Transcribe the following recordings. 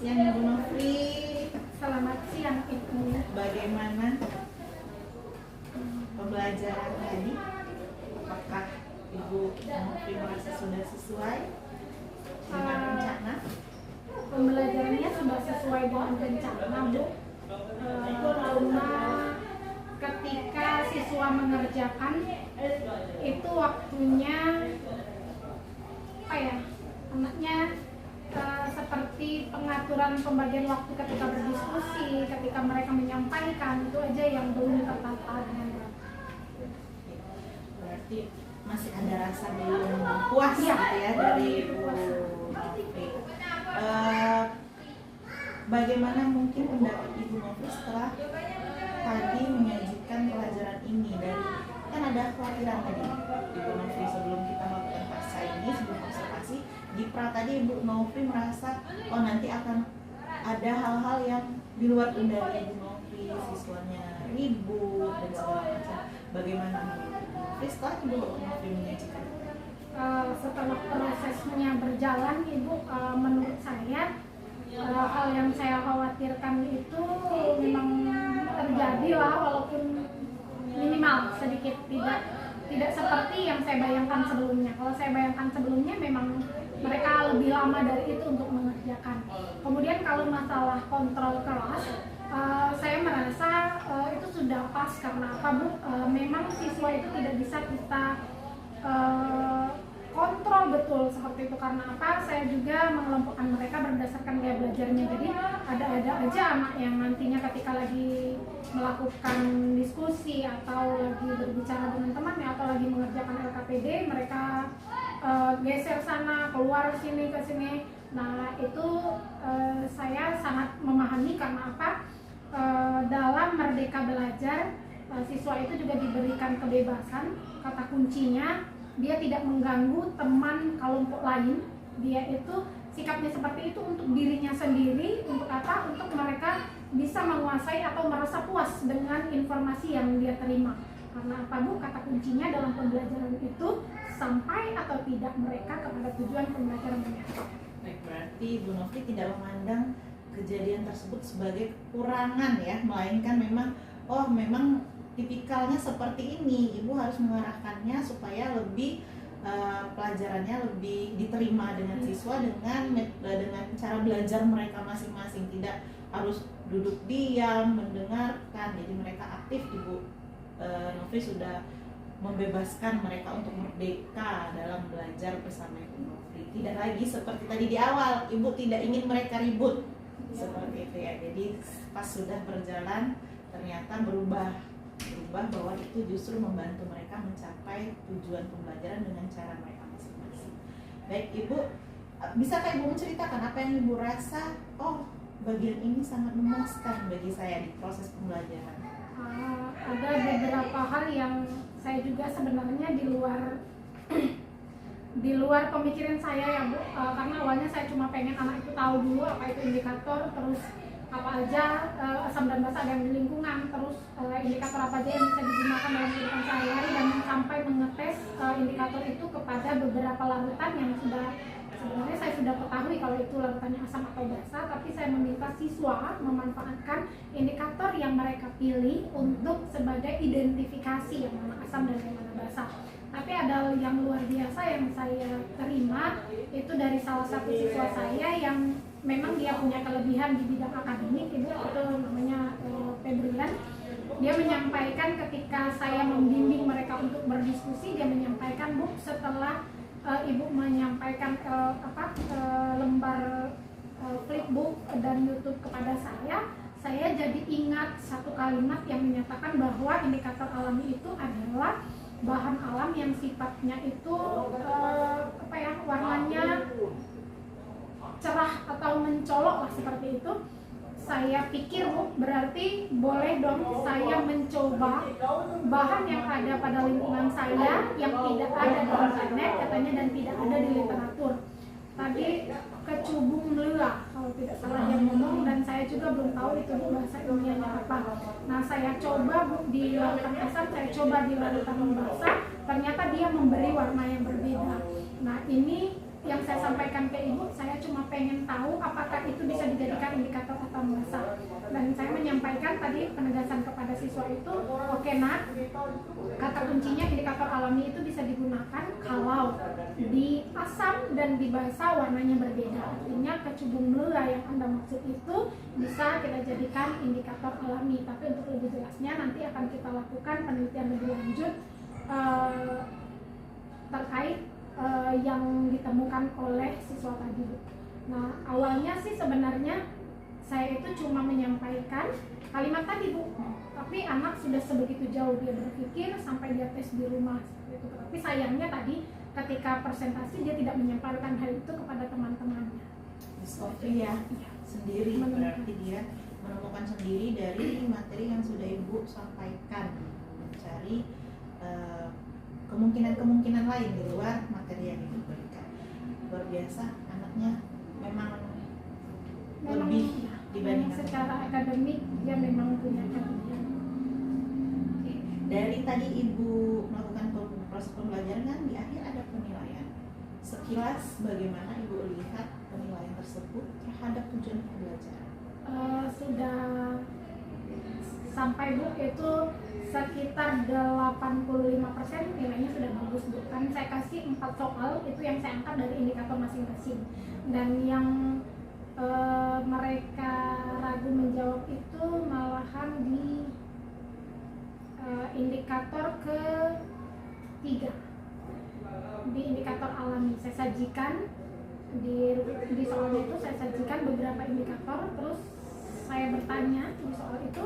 siang Ibu Nofri. Selamat siang Ibu. Bagaimana pembelajaran tadi? Apakah Ibu Nofri merasa sudah sesuai dengan rencana? Pembelajarannya sudah sesuai dengan rencana, Bu. Karena ketika siswa mengerjakan itu waktunya anaknya seperti pengaturan pembagian waktu ketika berdiskusi, ketika mereka menyampaikan, itu aja yang belum tertata dengan rapi. Berarti masih ada rasa belum puas gitu ya dari Ibu Nofri. Bagaimana mungkin pendapat Ibu Nofri setelah tadi menyajikan pelajaran ini? Dari kan ada kekhawatiran tadi Ibu Nofri sebelum kita melakukan pasca ini, sebelum observasi di pra tadi Ibu Nofri merasa nanti akan ada hal-hal yang di luar kendali Ibu Nofri, siswanya ribut dan segala macam. Bagaimana menurut Ibu Nofri setelah Ibu Nofri menyajikan? Setelah prosesnya berjalan, Ibu, menurut saya hal yang saya khawatirkan itu memang terjadi lah, walaupun minimal sedikit, tidak seperti yang saya bayangkan sebelumnya. Kalau saya bayangkan sebelumnya memang mereka lebih lama dari itu untuk mengerjakan. Kemudian kalau masalah kontrol kelas, saya merasa itu sudah pas. Karena apa, Bu? Memang siswa itu tidak bisa kita kontrol betul seperti itu. Karena apa? Saya juga mengelompokkan mereka berdasarkan gaya belajarnya. Jadi ada aja anak yang nantinya ketika lagi melakukan diskusi atau lagi berbicara dengan temannya atau lagi mengerjakan LKPD, mereka geser sana, keluar sini ke sini. Nah, itu saya sangat memahami. Karena apa? Dalam Merdeka Belajar, siswa itu juga diberikan kebebasan. Kata kuncinya, dia tidak mengganggu teman kelompok lain. Dia itu sikapnya seperti itu untuk dirinya sendiri. Untuk apa? Untuk mereka bisa menguasai atau merasa puas dengan informasi yang dia terima. Karena apa, Bu? Kata kuncinya dalam pembelajaran itu sampai atau tidak mereka kepada tujuan pembelajaran mereka. Baik, berarti Bu Nofri tidak memandang kejadian tersebut sebagai kekurangan ya, melainkan memang tipikalnya seperti ini. Ibu harus mengarahkannya supaya lebih pelajarannya lebih diterima dengan siswa dengan cara belajar mereka masing-masing, tidak harus duduk diam mendengarkan. Jadi mereka aktif. Ibu Nofri sudah membebaskan mereka untuk merdeka dalam belajar bersama Ibu Nofri. Tidak lagi seperti tadi di awal, Ibu tidak ingin mereka ribut seperti itu ya. Jadi pas sudah berjalan ternyata berubah bahwa itu justru membantu mereka mencapai tujuan pembelajaran dengan cara mereka masing-masing. Baik Ibu, bisakah Ibu menceritakan apa yang Ibu rasa? Bagian ini sangat memuaskan bagi saya di proses pembelajaran. Ada beberapa hal yang saya juga sebenarnya di luar pemikiran saya ya, Bu. Karena awalnya saya cuma pengen anak itu tahu dulu apa itu indikator, terus apa aja asam dan basa ada di lingkungan, terus indikator apa aja yang bisa digunakan dalam kehidupan sehari-hari, dan sampai mengetes indikator itu kepada beberapa larutan yang sebenarnya saya sudah ketahui kalau itu larutannya asam atau basa, tapi saya meminta siswa memanfaatkan indikator yang mereka pilih untuk sebagai identifikasi yang mana asam dan yang mana basa. Tapi ada yang luar biasa yang saya terima, itu dari salah satu siswa saya yang memang dia punya kelebihan di bidang akademik, Ibu, itu namanya Febrian. Dia menyampaikan ketika saya membimbing mereka untuk berdiskusi, dia menyampaikan, Bu, setelah Ibu menyampaikan lembar flipbook dan YouTube kepada saya jadi ingat satu kalimat yang menyatakan bahwa indikator alami itu adalah bahan alam yang sifatnya itu warnanya cerah atau mencolok lah, seperti itu. Saya pikir, Bu, berarti boleh dong saya mencoba bahan yang ada pada lingkungan saya yang tidak ada di internet katanya dan tidak ada di literatur. Tadi kecubung lea kalau tidak salah yang ngomong, dan saya juga belum tahu itu bahasa ilmiahnya apa. Nah, saya coba, Bu, di larutan asam, saya coba di larutan basa, ternyata dia memberi warna yang berbeda. Nah, ini yang saya sampaikan ke Ibu, saya cuma pengen tahu apakah itu bisa dijadikan indikator atau merasa. Dan saya menyampaikan tadi penegasan kepada siswa itu, oke nak, kata kuncinya indikator alami itu bisa digunakan kalau di asam dan di basa warnanya berbeda. Artinya kecubung mela yang Anda maksud itu bisa kita jadikan indikator alami. Tapi untuk lebih jelasnya nanti akan kita lakukan penelitian lebih lanjut terkait yang ditemukan oleh siswa tadi. Nah, awalnya sih sebenarnya saya itu cuma menyampaikan kalimat tadi Bu, tapi anak sudah sebegitu jauh dia berpikir sampai dia tes di rumah gitu. Tapi sayangnya tadi ketika presentasi dia tidak menyampaikan hal itu kepada teman-temannya. Discovery ya, sendiri berarti dia menemukan sendiri dari materi yang sudah Ibu sampaikan, mencari kemungkinan-kemungkinan lain di luar materi yang Ibu berikan. Luar biasa, anaknya memang lebih dibandingkan secara akademik dia memang punya kelebihan. Dari tadi Ibu melakukan proses pembelajaran kan di akhir ada penilaian. Sekilas bagaimana Ibu lihat penilaian tersebut terhadap tujuan pembelajaran? Sudah sampai Bu, itu sekitar 85% nilainya sudah bagus Bu. Kan saya kasih 4 soal itu yang saya angkat dari indikator masing-masing. Dan yang mereka ragu menjawab itu malahan di indikator ketiga, di indikator alami. Saya sajikan di soal itu, saya sajikan beberapa indikator, terus saya bertanya di soal itu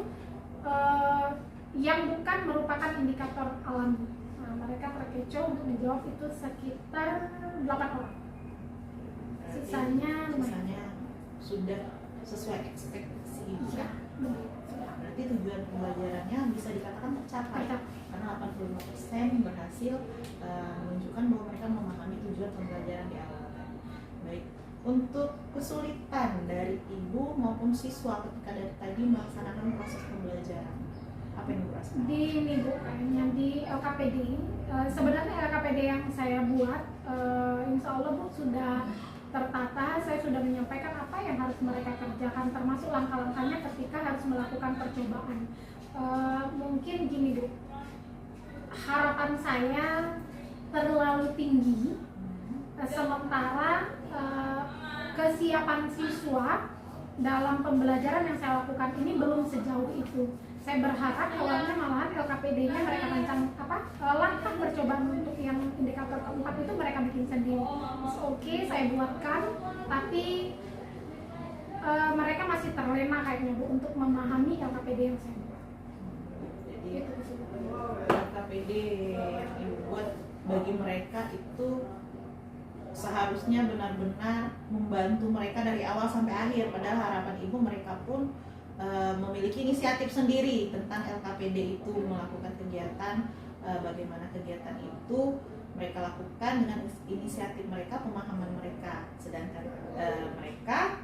yang bukan merupakan indikator alami. Nah, mereka terkecoh untuk menjawab itu sekitar 8 orang. Sisanya sudah sesuai ekspektasi. Ya, berarti tujuan pembelajarannya bisa dikatakan tercapai karena 85% berhasil menunjukkan bahwa mereka memahami tujuan pembelajaran di awal tadi. Baik, untuk kesulitan dari Ibu maupun siswa ketika dari tadi melaksanakan proses pembelajaran, apa yang Ibu rasakan? Di ini Bu, kayaknya di LKPD, sebenarnya LKPD yang saya buat insya Allah Bu sudah tertata. Saya sudah menyampaikan apa yang harus mereka kerjakan, termasuk langkah-langkahnya ketika harus melakukan percobaan. Mungkin gini Bu, harapan saya terlalu tinggi, sementara kesiapan siswa dalam pembelajaran yang saya lakukan ini belum sejauh itu. Saya berharap awalnya malahan LKPD-nya mereka rancang langkah percobaan untuk yang indikator keempat itu mereka bikin sendiri. Oke, saya buatkan, tapi mereka masih terlena kayaknya Bu untuk memahami LKPD yang saya buat. Jadi LKPD yang Ibu buat bagi mereka itu seharusnya benar-benar membantu mereka dari awal sampai akhir. Padahal harapan Ibu mereka pun memiliki inisiatif sendiri tentang LKPD itu, melakukan kegiatan, bagaimana kegiatan itu mereka lakukan dengan inisiatif mereka, pemahaman mereka. Sedangkan mereka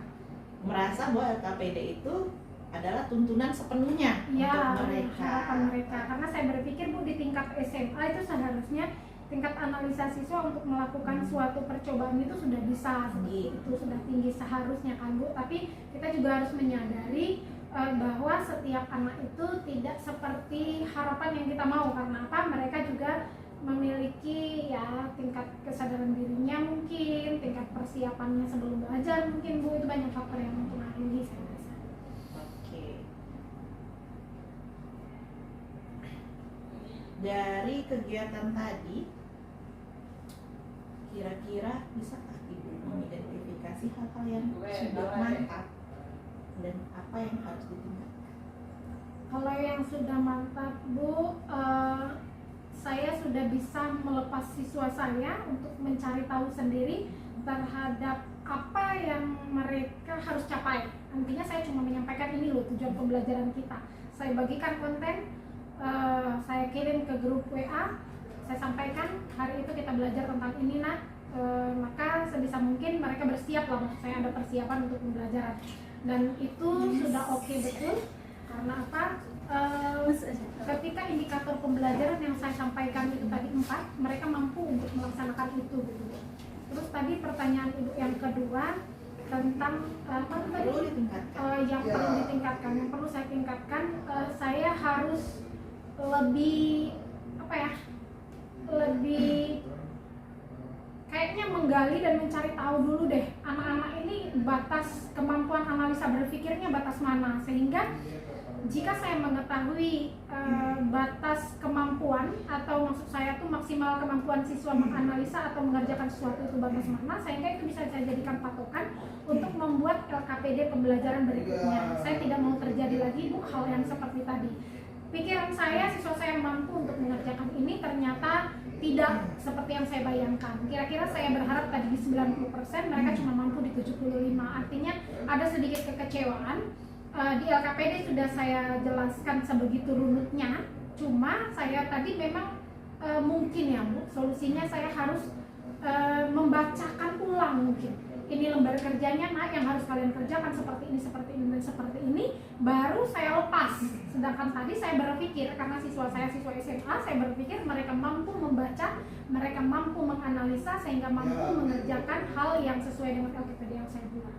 merasa bahwa LKPD itu adalah tuntunan sepenuhnya untuk mereka. Harapan mereka. Karena saya berpikir Bu, di tingkat SMA itu seharusnya tingkat analisa siswa untuk melakukan suatu percobaan itu sudah bisa, itu sudah tinggi seharusnya kan Bu. Tapi kita juga harus menyadari bahwa setiap anak itu tidak seperti harapan yang kita mau. Karena apa? Mereka juga memiliki ya tingkat kesadaran dirinya mungkin, tingkat persiapannya sebelum belajar mungkin Bu, itu banyak faktor yang mempengaruhi saya rasa. Oke. Dari kegiatan tadi, kira-kira bisakah Ibu mengidentifikasi hal-hal yang sudah mantap dan apa yang harus ditingkatkan? Kalau yang sudah mantap Bu, saya sudah bisa melepas siswa saya untuk mencari tahu sendiri terhadap apa yang mereka harus capai. Intinya saya cuma menyampaikan ini loh tujuan pembelajaran kita. Saya bagikan konten, saya kirim ke grup WA, saya sampaikan hari itu kita belajar tentang ini nak. Maka sebisa mungkin mereka bersiap lah, maksud saya ada persiapan untuk pembelajaran. Dan itu sudah oke betul. Karena apa? Ketika indikator pembelajaran yang saya sampaikan itu tadi 4, mereka mampu untuk melaksanakan itu gitu. Terus tadi pertanyaan Ibu yang kedua, tentang apa tadi? Perlu ditingkatkan. Yang perlu ditingkatkan, yang perlu saya tingkatkan, saya harus lebih apa ya? Lebih kayaknya menggali dan mencari tahu dulu deh anak-anak ini batas kemampuan analisa berpikirnya batas mana, sehingga jika saya mengetahui batas kemampuan atau maksud saya tuh maksimal kemampuan siswa menganalisa atau mengerjakan sesuatu itu batas mana, sehingga itu bisa saya jadikan patokan untuk membuat LKPD pembelajaran berikutnya. Saya tidak mau terjadi lagi Bu hal yang seperti tadi. Pikiran saya siswa saya mampu untuk mengerjakan ini ternyata tidak seperti yang saya bayangkan. Kira-kira saya berharap tadi di 90%, mereka cuma mampu di 75%. Artinya ada sedikit kekecewaan. Di LKPD sudah saya jelaskan sebegitu runutnya, cuma saya tadi memang mungkin ya Bu, solusinya saya harus membacakan ulang mungkin. Ini lembar kerjanya nak yang harus kalian kerjakan seperti ini, dan seperti ini, baru saya lepas. Sedangkan tadi saya berpikir, karena siswa saya siswa SMA, saya berpikir mereka mampu membaca, mereka mampu menganalisa, sehingga mampu mengerjakan hal yang sesuai dengan LKPD yang saya buat.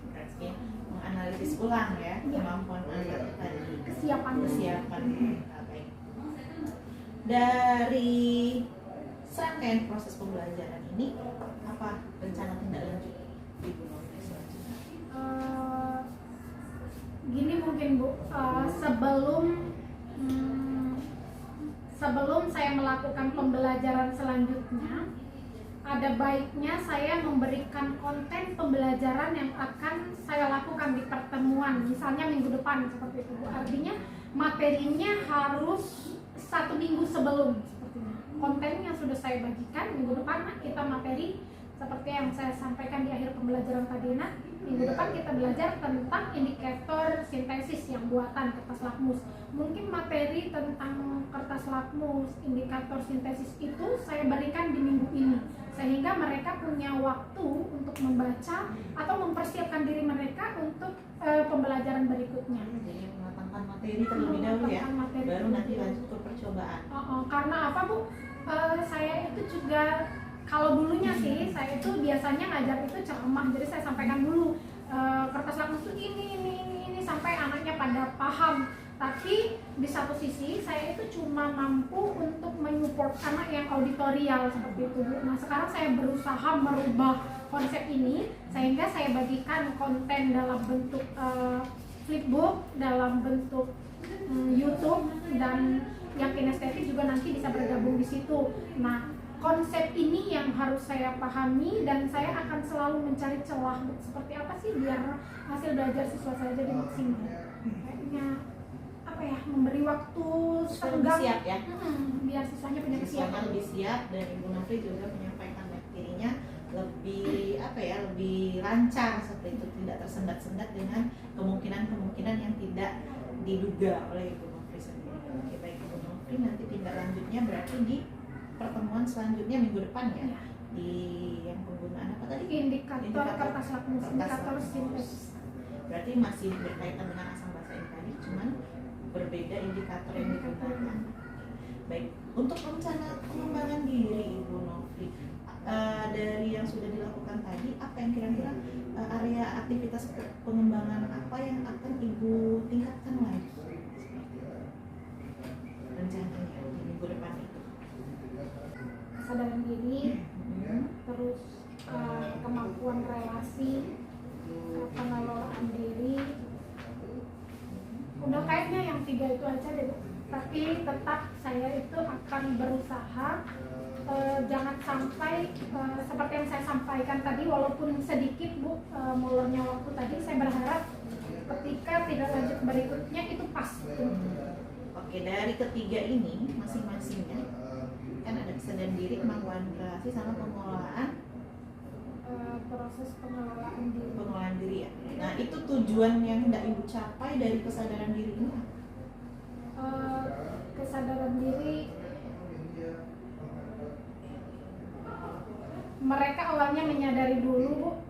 Berarti menganalisis ulang ya, kemampuan anak tadi. Kesiapan. Baik. Dari serangkaian proses pembelajaran ini, apa rencana tindak lanjut Ibu Novri selanjutnya? Gini mungkin Bu, sebelum saya melakukan pembelajaran selanjutnya, ada baiknya saya memberikan konten pembelajaran yang akan saya lakukan di pertemuan, misalnya minggu depan seperti itu Bu. Artinya materinya harus 1 minggu sebelum sepertinya. Kontennya sudah saya bagikan minggu depan kita materi seperti yang saya sampaikan di akhir pembelajaran tadi. Minggu depan kita belajar tentang indikator sintesis yang buatan kertas lakmus. Mungkin materi tentang kertas lakmus, indikator sintesis itu saya berikan di minggu ini, sehingga mereka punya waktu untuk membaca atau mempersiapkan diri mereka untuk pembelajaran berikutnya. Jadi mematangkan materi terlebih dahulu ya, baru nanti lanjut ke percobaan. Karena apa Bu? Saya itu juga kalau dulunya sih, saya itu biasanya ngajar itu ceramah, jadi saya sampaikan dulu kertas lakmus itu ini sampai anaknya pada paham. Tapi di satu sisi saya itu cuma mampu untuk menyupport anak yang auditorial seperti itu. Nah sekarang saya berusaha merubah konsep ini sehingga saya bagikan konten dalam bentuk flipbook, dalam bentuk YouTube, dan yang kinestetik juga nanti bisa bergabung di situ. Nah konsep ini yang harus saya pahami, dan saya akan selalu mencari celah seperti apa sih biar hasil belajar siswa saya jadi maksimal. Kayaknya apa ya, memberi waktu senggang siap ya, biar siswanya punya kesiapan, lebih siap, dan Ibu Novri juga menyampaikan materinya lebih apa ya, lebih lancar seperti itu, tidak tersendat-sendat dengan kemungkinan yang tidak diduga oleh Ibu Novri sendiri. Oke, baik Ibu Novri, nanti tindak lanjutnya berarti di pertemuan selanjutnya minggu depan ya, di yang penggunaan apa tadi? Indikator kertas lakmus, indikator sintesis. Berarti masih berkaitan dengan asam basa ini tadi, cuman berbeda indikator yang digunakan. Baik, untuk rencana pengembangan diri Ibu Novri, dari yang sudah dilakukan tadi, apa yang kira-kira area aktivitas pengembangan apa yang akan Ibu tingkatkan lagi? Rencananya di minggu depan itu. Kesadaran diri, terus kemampuan relasi, pengelolaan diri. Udah kayaknya yang 3 itu aja deh Bu. Tapi tetap saya itu akan berusaha jangan sampai seperti yang saya sampaikan tadi, walaupun sedikit Bu molornya waktu tadi, saya berharap ketika tidak lanjut berikutnya itu pas. Oke, dari ketiga ini masing-masingnya kan ada kesadaran diri, kemampuan relasi, sama pengelolaan proses pengelolaan diri ya. Nah itu tujuan yang hendak Ibu capai dari kesadaran diri ini apa? Kesadaran diri, mereka awalnya menyadari dulu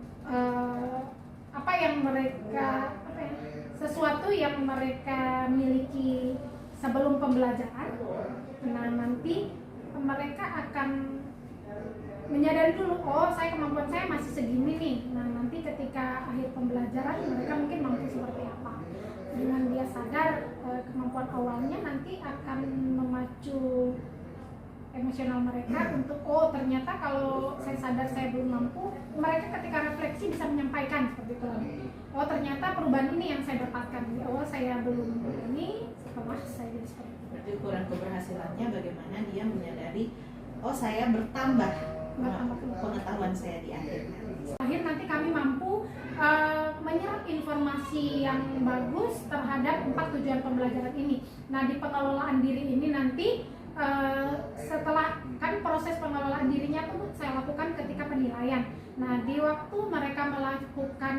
apa yang mereka sesuatu yang mereka miliki sebelum pembelajaran. Nah nanti mereka akan menyadari dulu, oh saya kemampuan saya masih segini nih. Nah nanti ketika akhir pembelajaran mereka mungkin mampu seperti apa. Dengan dia sadar kemampuan awalnya nanti akan memacu emosional mereka untuk oh ternyata kalau saya sadar saya belum mampu, mereka ketika refleksi bisa menyampaikan seperti itu lagi. Oh ternyata perubahan ini yang saya dapatkan, oh saya belum ini setelah saya jadi seperti itu. Berarti ukuran keberhasilannya bagaimana dia menyadari oh saya bertambah pengetahuan saya di akhir nanti kami mampu menyerap informasi yang bagus terhadap 4 tujuan pembelajaran ini. Nah di pengelolaan diri ini nanti setelah kan proses pengelolaan dirinya tuh saya lakukan ketika penilaian. Nah di waktu mereka melakukan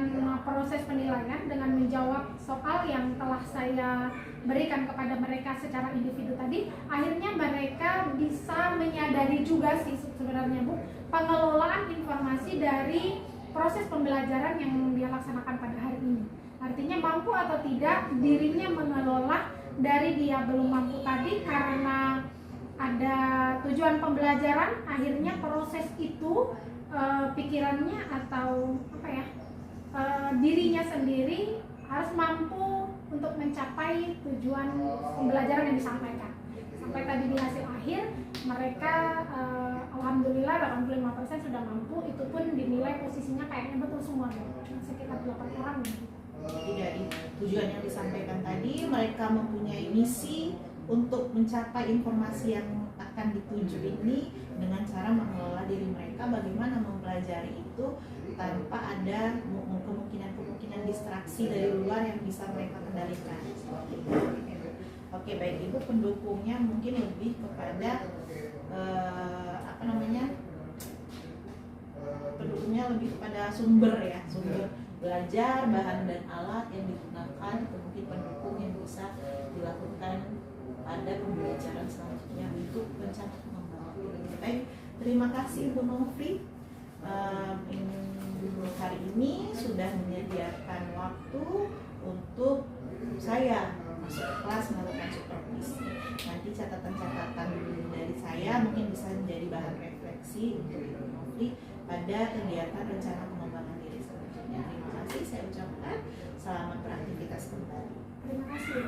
proses penilaian dengan menjawab soal yang telah saya berikan kepada mereka secara individu tadi, akhirnya mereka bisa menyadari juga sih sebenarnya Bu, pengelolaan informasi dari proses pembelajaran yang dia laksanakan pada hari ini. Artinya mampu atau tidak dirinya mengelola dari dia belum mampu tadi karena ada tujuan pembelajaran, akhirnya proses itu pikirannya atau apa ya dirinya sendiri harus mampu untuk mencapai tujuan pembelajaran yang disampaikan. Sampai tadi di hasil akhir mereka alhamdulillah 85% sudah mampu, itu pun dinilai posisinya kayaknya betul semua sekitar 8 orang gitu. Jadi dari tujuan yang disampaikan tadi mereka mempunyai misi untuk mencapai informasi yang akan dituju ini dengan cara mengelola diri mereka, bagaimana mempelajari itu tanpa ada kemungkinan distraksi dari luar yang bisa mereka kendalikan. Oke, baik Ibu, pendukungnya mungkin lebih kepada pendukungnya lebih kepada sumber ya, sumber belajar, bahan dan alat yang digunakan, itu mungkin pendukung yang bisa dilakukan pada pembelajaran selanjutnya untuk mencapai pengembangan diri. Baik, terima kasih Bu Novri. Hari ini sudah menyediakan waktu untuk saya masuk kelas melakukan supervisi. Nanti catatan-catatan dari saya mungkin bisa menjadi bahan refleksi untuk Ibu Novri pada kegiatan rencana pengembangan diri selanjutnya. Terima kasih, saya ucapkan selamat beraktivitas kembali. Terima kasih.